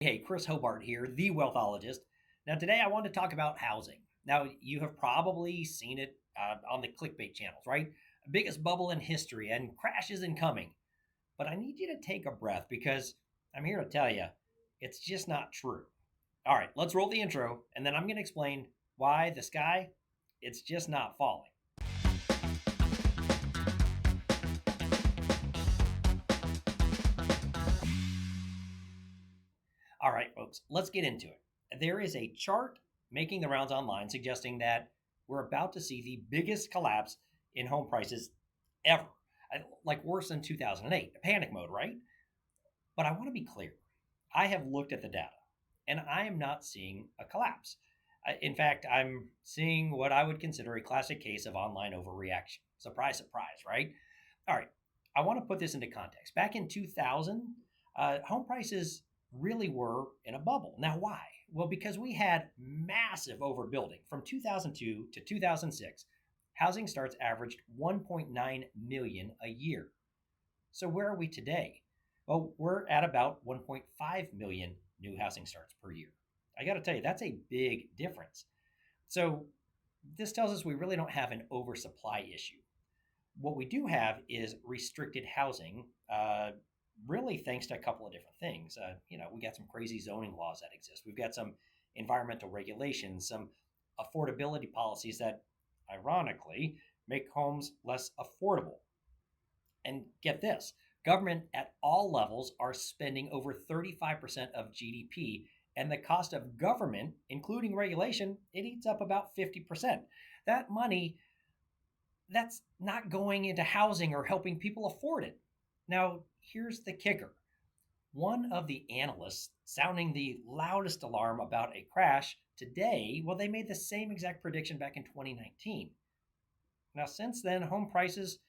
Hey, Chris Hobart here, the wealthologist. Now, today I want to talk about housing. Now, you have probably seen it on the Clickbait channels, right? Biggest bubble in history and crashes incoming. But I need you to take a breath because I'm here to tell you it's just not true. All right, let's roll the intro, and then I'm going to explain why the sky, it's just not falling. All right, folks, let's get into it. There is a chart making the rounds online suggesting that we're about to see the biggest collapse in home prices ever. Like worse than 2008, panic mode, right? But I want to be clear. I have looked at the data and I am not seeing a collapse. In fact, I'm seeing what I would consider a classic case of online overreaction. Surprise, surprise, right? All right. I want to put this into context. Back in 2000, home prices really were in a bubble. Now, why? Well, because we had massive overbuilding from 2002 to 2006. Housing starts averaged 1.9 million a year. So, where are we today? Well, we're at about 1.5 million new housing starts per year. I got to tell you, that's a big difference. So, this tells us we really don't have an oversupply issue. What we do have is restricted housing, really thanks to a couple of different things. We got some crazy zoning laws that exist. We've got some environmental regulations, some affordability policies that, ironically, make homes less affordable. And get this, government at all levels are spending over 35% of GDP, and the cost of government, including regulation, it eats up about 50%. That money, that's not going into housing or helping people afford it. Now, here's the kicker. One of the analysts sounding the loudest alarm about a crash today, well, they made the same exact prediction back in 2019. Now, since then, home prices,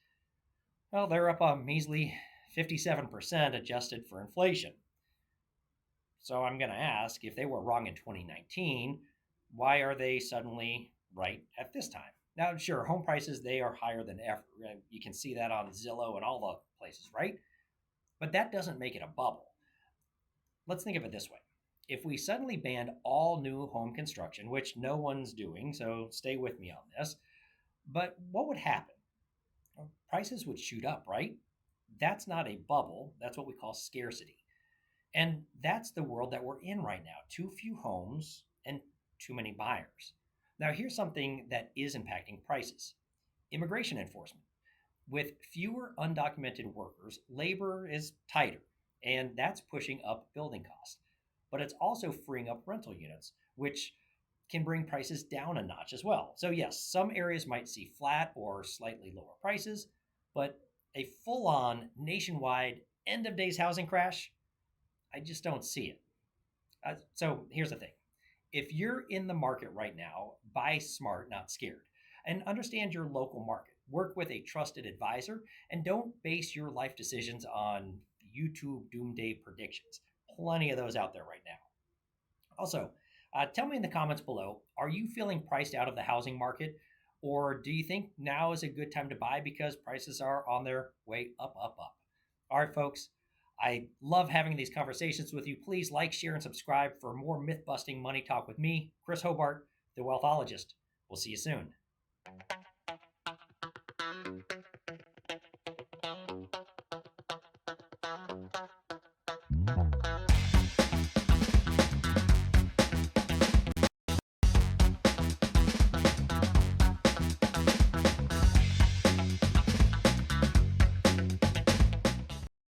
well, they're up a measly 57% adjusted for inflation. So I'm going to ask, if they were wrong in 2019, why are they suddenly right at this time? Now, sure, home prices, they are higher than ever. You can see that on Zillow and all the places, right? But that doesn't make it a bubble. Let's think of it this way. If we suddenly banned all new home construction, which no one's doing, so stay with me on this, but what would happen? Prices would shoot up, right? That's not a bubble. That's what we call scarcity. And that's the world that we're in right now. Too few homes and too many buyers. Now, here's something that is impacting prices: immigration enforcement. With fewer undocumented workers, labor is tighter, and that's pushing up building costs. But it's also freeing up rental units, which can bring prices down a notch as well. So, yes, some areas might see flat or slightly lower prices, but a full on nationwide end of days housing crash, I just don't see it. So, here's the thing: if you're in the market right now, buy smart, not scared, and understand your local market. Work with a trusted advisor and don't base your life decisions on YouTube doomsday predictions. Plenty of those out there right now. Also, tell me in the comments below, are you feeling priced out of the housing market? Or do you think now is a good time to buy because prices are on their way up, up, up? All right, folks, I love having these conversations with you. Please like, share, and subscribe for more myth busting money talk with me, Chris Hobart, the Wealthologist. We'll see you soon.